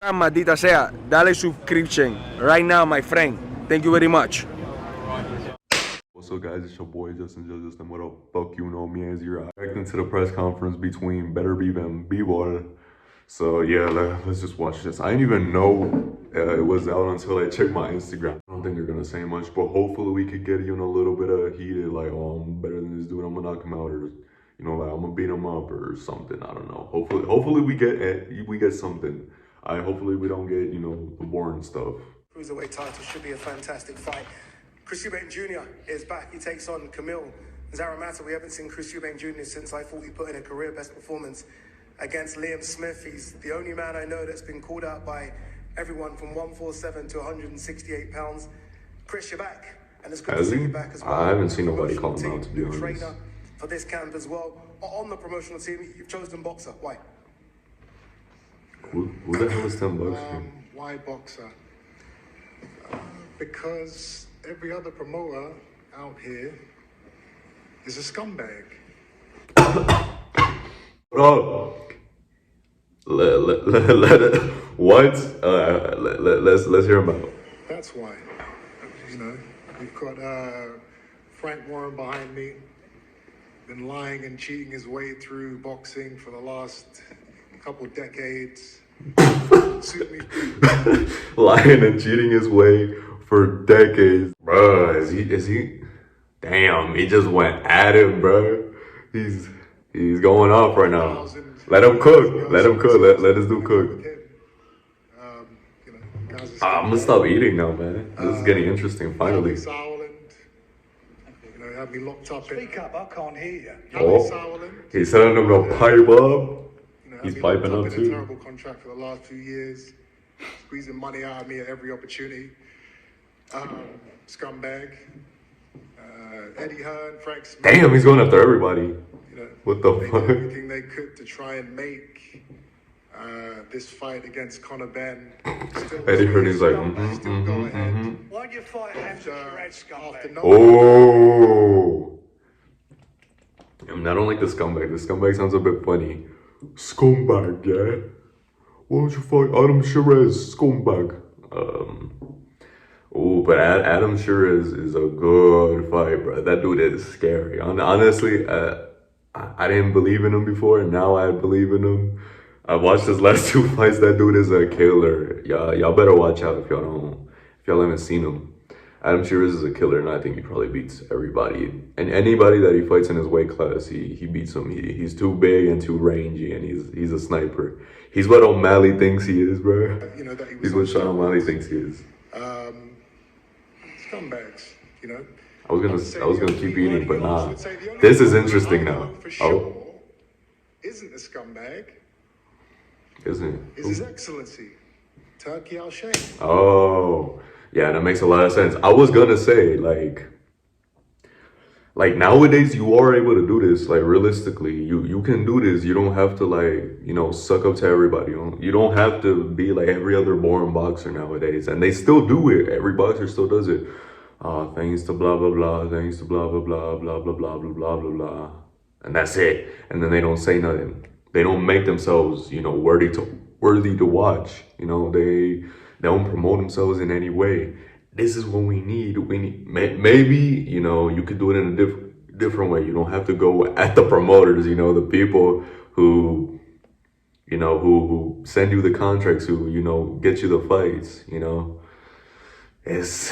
Maldita sea, dale subscription right now, my friend. Thank you very much. What's up, guys? It's your boy Justin. What up? Fuck you, know me as you're reacting to the press conference between Beterbiev and Bivol. So yeah, let's just watch this. I didn't even know it was out until I checked my Instagram. I don't think they're gonna say much, but hopefully we could get, you know, a little bit of heated, like, oh, I'm better than this dude, I'm gonna knock him out, or, you know, like, I'm gonna beat him up or something. I don't know. Hopefully we get something. Hopefully we don't get, you know, the boring stuff. Cruiserweight title should be a fantastic fight. Chriseubankjr is back. He takes on Camille Zaramata. We haven't seen Chriseubankjr since I thought he put in a career best performance against Liam Smith. He's the only man I know that's been called out by everyone from 147 to 168 pounds. Chris, you're back. And it's good to see you back as well. I haven't seen nobody call him out, to be honest. Trainer for this camp as well. On the promotional team, you've chosen boxer. Why? Who the hell is Tim Boxer? Why boxer? Because every other promoter out here is a scumbag. Bro, what? Let's hear him out. That's why. You know, we've got Frank Warren behind me. Been lying and cheating his way through boxing for the last couple decades. Suit me. Lying and cheating his way for decades. Bro, is he? Damn, he just went at it, bro. He's going off right now. Let him cook. Let him cook. Let us do cook. I'm gonna stop eating now, man. This is getting interesting, finally. Had me locked up. Speak up, I can't hear you. Oh, he's telling him to pipe up. He's piping up too. A terrible contract for the last few years, squeezing money out of me at every opportunity. Scumbag. Eddie Hearn, Frank Smith. Damn, he's going after everybody. You know, what the they fuck? did everything they could to try and make this fight against Conor Benn. Eddie Hearn is like, Why'd you fight Hamza Red Scumbag? Oh. I mean, I don't like the scumbag. The scumbag sounds a bit funny. Scumbag, yeah? Why don't you fight Adam Shiraz, scumbag? Oh, but Adam Shiraz is a good fight, bro. That dude is scary. Honestly, I didn't believe in him before, and now I believe in him. I watched his last two fights. That dude is a killer. Y'all better watch out if y'all haven't seen him. Adam Shiraz is a killer, and I think he probably beats everybody. And anybody that he fights in his weight class, he beats him. He's too big and too rangy, and he's a sniper. He's what O'Malley thinks he is, bro. You know, that he's what Sean O'Malley thinks he is. Scumbags, you know. I was gonna keep eating, but nah. This is interesting now. Oh, isn't a scumbag? Isn't it? Is His Excellency Turkey Al-Sheikh. Oh, yeah, that makes a lot of sense. I was gonna say, like nowadays you are able to do this. Like, realistically, you can do this. You don't have to, like, you know, suck up to everybody. You don't have to be like every other boring boxer nowadays. And they still do it. Every boxer still does it. Thanks to blah blah blah, thanks to blah blah blah blah blah blah blah blah blah blah, and that's it. And then they don't say nothing. They don't make themselves, you know, worthy to watch. You know, they don't promote themselves in any way. This is what we need. Maybe, you know, you could do it in a different way. You don't have to go at the promoters, you know, the people who, you know, who send you the contracts, who, you know, get you the fights, you know. It's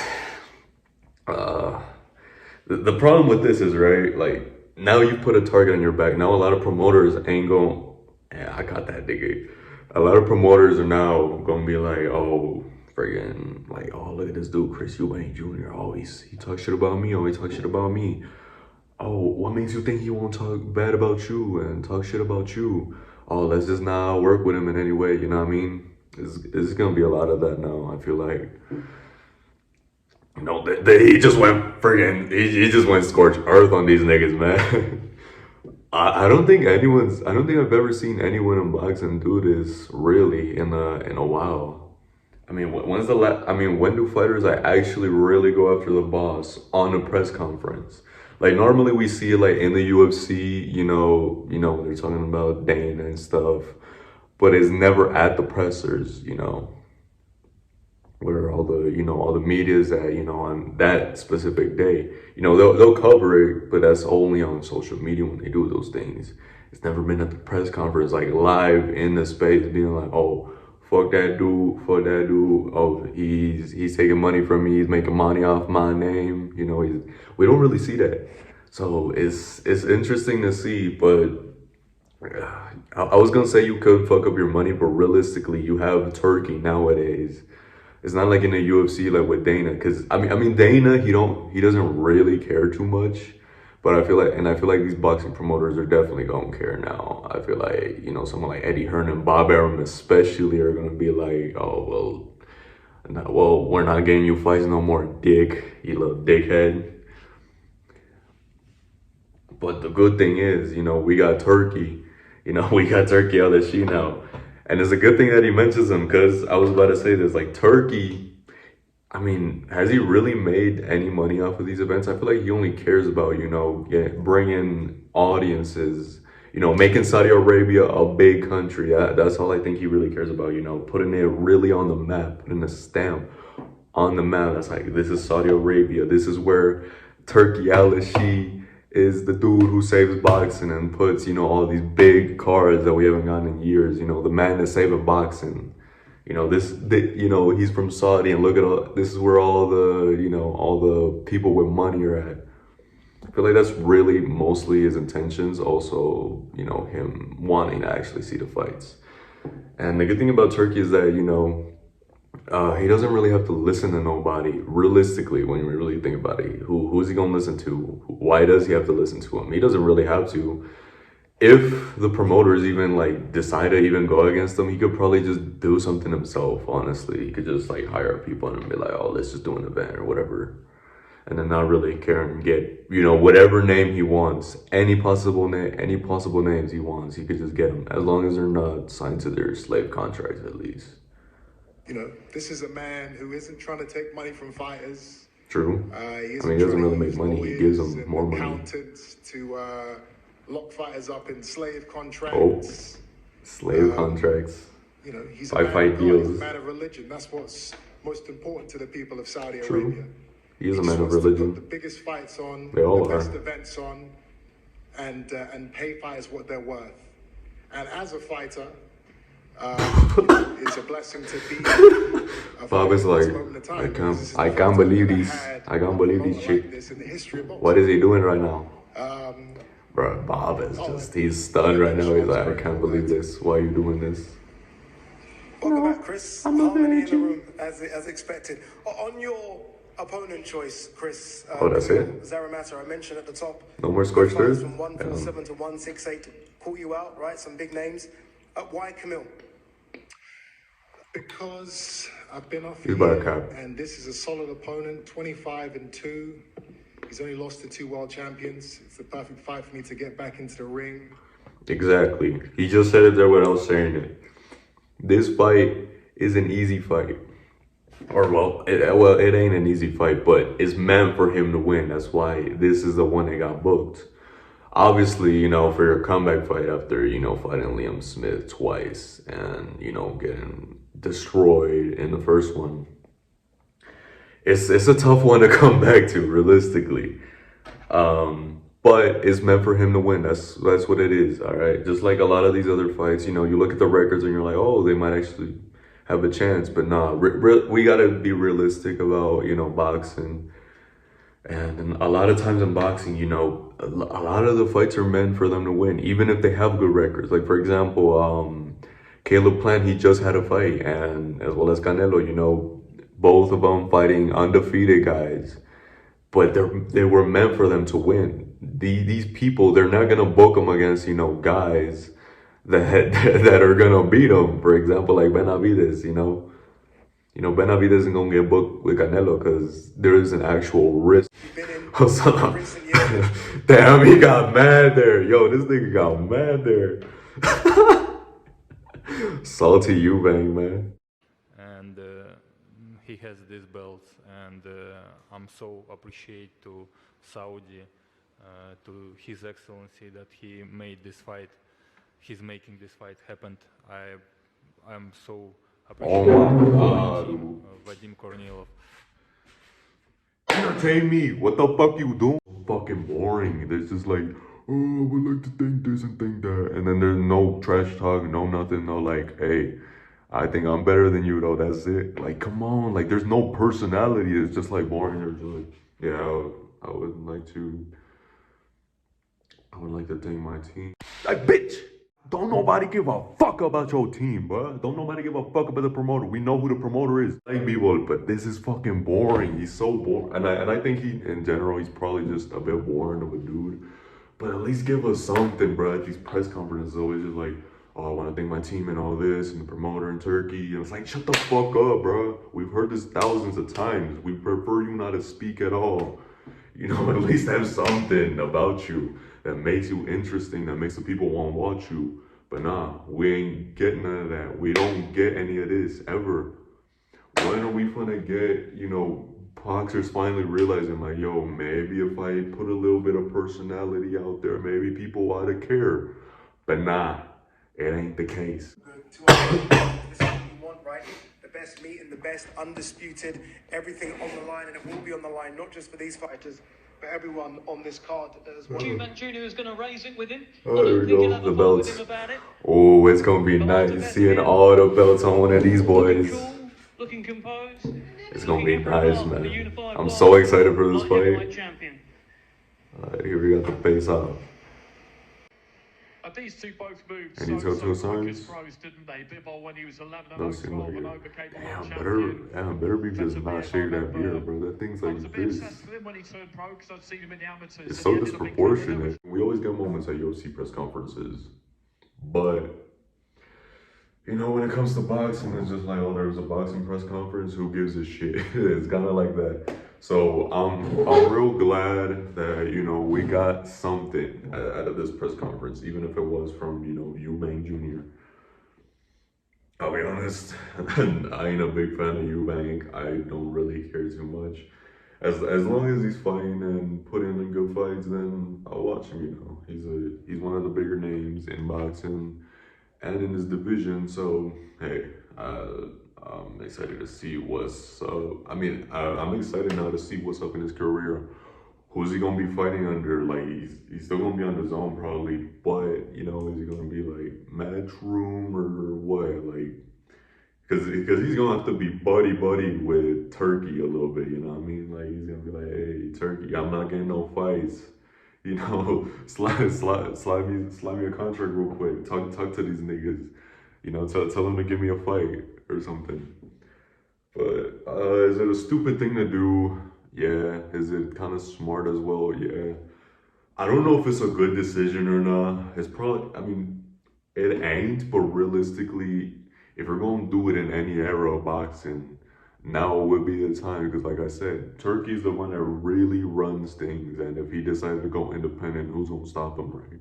the problem with this is, right, like, now you put a target on your back. Now a lot of promoters ain't going, yeah, I got that nigga. A lot of promoters are now gonna be like, oh, friggin', like, oh, look at this dude, Chris Eubank Jr. Oh, he talks shit about me. Oh, he talks shit about me. Oh, what makes you think he won't talk bad about you and talk shit about you? Oh, let's just not work with him in any way, you know what I mean? It's gonna be a lot of that now, I feel like. You know, he just went friggin', he just went scorched earth on these niggas, man. I don't think I've ever seen anyone in boxing do this really in a while. I mean, when do fighters actually really go after the boss on a press conference? Like, normally we see it like in the UFC, you know, they're talking about Dana and stuff. but is never at the pressers, you know, where all the, you know, all the media is at, you know, on that specific day. You know, they'll cover it, but that's only on social media when they do those things. It's never been at the press conference, like live in the space, being like, oh, fuck that dude, fuck that dude. Oh, he's taking money from me, he's making money off my name. You know, we don't really see that. So it's interesting to see, but I was gonna say you could fuck up your money, but realistically, you have Turkey nowadays. It's not like in the UFC like with Dana, because I mean Dana, he doesn't really care too much, but I feel like these boxing promoters are definitely gonna care now. I feel like, you know, someone like Eddie Hearn and Bob Arum especially are gonna be like, oh well, we're not getting you fights no more, dick, you little dickhead. But the good thing is, you know, we got Turkey. You know, we got Turkey on the sheet now. And it's a good thing that he mentions him, because I was about to say this, like Turkey, I mean, has he really made any money off of these events? I feel like he only cares about, you know, bringing audiences, you know, making Saudi Arabia a big country. That's all I think he really cares about, you know, putting it really on the map, putting a stamp on the map. That's like, this is Saudi Arabia. This is where Turkey Al-Ashi is the dude who saves boxing and puts, you know, all these big cards that we haven't gotten in years. You know, the man is saving boxing. You know, you know, he's from Saudi, and look at all, this is where all the, you know, all the people with money are at. I feel like that's really mostly his intentions. Also, you know, him wanting to actually see the fights. And the good thing about Turkey is that, you know, he doesn't really have to listen to nobody. Realistically, when you really think about it, who's he gonna listen to? Why does he have to listen to him? He doesn't really have to. If the promoters even like decide to even go against him, he could probably just do something himself. Honestly, he could just like hire people and be like, oh, let's just do an event or whatever, and then not really care and get, you know, whatever name he wants, any possible names he wants, he could just get them, as long as they're not signed to their slave contracts at least. You know, this is a man who isn't trying to take money from fighters. True. He I mean, he doesn't really make money. He gives them more money. Accountants to lock fighters up in slave contracts. Oh, slave contracts. You know, he's a man of God, he's a man of religion. That's what's most important to the people of Saudi Arabia. He is a man of religion. The biggest fights on, they all the are. best events on, and pay fighters what they're worth. And as a fighter, it's a blessing to be. Bob is like, I can't believe these chicks. What is he doing right now? Bro, Bob is just, he's stunned right now. He's like, I can't believe this. Why are you doing this? Welcome back, Chris. Harmony in the room, as expected. On your opponent choice, Chris. Oh, that's it? Zaramata, I mentioned at the top. No more scorched earth? From 147 to 168. Caught you out, right? Some big names. Why Camille? Because I've been off here, and this is a solid opponent, 25-2. He's only lost to 2 world champions. It's the perfect fight for me to get back into the ring. Exactly. He just said it there without saying it. This fight is an easy fight. Or, well, it ain't an easy fight, but it's meant for him to win. That's why this is the one that got booked. Obviously, you know, for your comeback fight after, you know, fighting Liam Smith twice and, you know, getting destroyed in the first one, it's a tough one to come back to, realistically. But it's meant for him to win. That's what it is, all right? Just like a lot of these other fights, you know, you look at the records and you're like, oh, they might actually have a chance. But nah, we got to be realistic about, you know, boxing. And a lot of times in boxing, you know, a lot of the fights are meant for them to win, even if they have good records. Like, for example, Caleb Plant, he just had a fight, and as well as Canelo, you know, both of them fighting undefeated guys. But they were meant for them to win. These people, they're not going to book them against, you know, guys that are going to beat them. For example, like Benavidez, you know. You know, Benavidez isn't going to get booked with Canelo because there is an actual risk. Damn, he got mad there. Yo, this nigga got mad there. Salty Eubank, man. And he has these belts, and I'm so appreciate to Saudi, to His Excellency that he made this fight. he's making this fight happen. I'm so Oh appreciative my of God. my team, Vadim Kornilov. Entertain me. What the fuck you doing? Fucking boring. There's just like, oh, I would like to think this and think that. And then there's no trash talk, no nothing, no like, hey, I think I'm better than you though, that's it. Like, come on, like there's no personality. It's just like boring. It's just like, yeah, I would like to, I would like to thank my team. Like, bitch, don't nobody give a fuck about your team, bro. Don't nobody give a fuck about the promoter. We know who the promoter is. Like Bivol, but this is fucking boring. He's so boring. And I think he, in general, he's probably just a bit boring of a dude. But at least give us something, bro. At these press conferences, always just like, oh, I want to thank my team and all this, and the promoter in Turkey. And it's like, shut the fuck up, bro. We've heard this thousands of times. We prefer you not to speak at all. You know, at least have something about you that makes you interesting, that makes the people want to watch you. But nah, we ain't getting none of that. We don't get any of this ever. When are we gonna get, you know, boxers finally realizing like, yo, maybe if I put a little bit of personality out there, maybe people ought to care. But nah, it ain't the case. This is what we want, right? The best meat and the best undisputed, everything on the line, and it will be on the line, not just for these fighters, but everyone on this card as well. Eubank is going to raise it with him. Oh, there we go, the belts. Oh, it's gonna be nice seeing all the belts on one of these boys. Looking composed. It's gonna be nice, man. I'm so excited for this fight. Here we got the face off. These two both moved Any telltale signs? pros, didn't they? Bivol when he was 11 Don't seem like it. Damn, Beterbiev just not shave that beard, bro. That thing's like this. It's so disproportionate. We always get moments at UFC press conferences, but you know, when it comes to boxing, it's just like, oh, there was a boxing press conference. Who gives a shit? It's kind of like that. So I'm real glad that, you know, we got something out of this press conference, even if it was from, you know, Eubank Jr. I'll be honest, I ain't a big fan of Eubank. I don't really care too much. As long as he's fighting and putting in good fights, then I'll watch him. You know, he's one of the bigger names in boxing and in his division. So hey, I'm excited to see what's up. I mean, I'm excited now to see what's up in his career. Who's he gonna be fighting under? Like, he's still gonna be on the zone probably, but you know, is he gonna be like Matchroom or what? Like, because he's gonna have to be buddy with Turkey a little bit. You know what I mean? Like, he's gonna be like, hey, Turkey, I'm not getting no fights. You know, slide me a contract real quick. Talk to these niggas. You know, tell them to give me a fight or something. But is it a stupid thing to do? Yeah. Is it kind of smart as well? Yeah. I don't know if it's a good decision or not. It's probably, I mean, it ain't, but realistically, if you're going to do it in any era of boxing, now would be the time, because like I said, Turkey's the one that really runs things, and if he decided to go independent, who's going to stop him, right?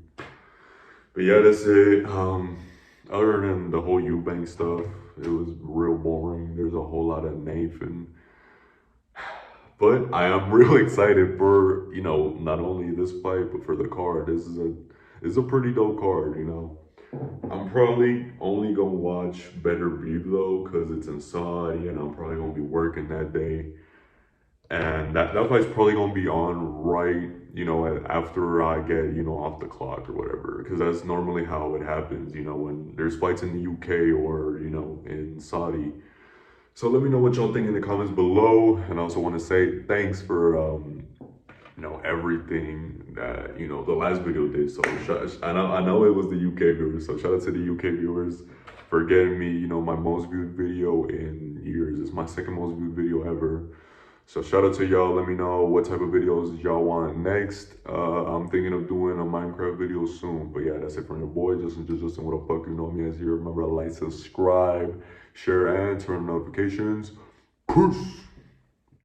But yeah, that's it. Other than the whole Eubank stuff, it was real boring. There's a whole lot of Nathan. But I am real excited for, you know, not only this fight, but for the card. This is a pretty dope card, you know. I'm probably only gonna watch Beterbiev though, because it's in Saudi and I'm probably gonna be working that day. And that fight's probably gonna be on right, you know, after I get, you know, off the clock or whatever. Because that's normally how it happens, you know, when there's fights in the UK or, you know, in Saudi. So let me know what y'all think in the comments below. And I also want to say thanks for, you know, everything that, you know, the last video did. So I know it was the UK viewers. So shout out to the UK viewers for getting me, you know, my most viewed video in years. It's my second most viewed video ever. So shout out to y'all. Let me know what type of videos y'all want next. I'm thinking of doing a Minecraft video soon. But yeah, that's it from your boy, Justin. What the fuck you know me as here. Remember to like, subscribe, share, and turn on notifications. Peace.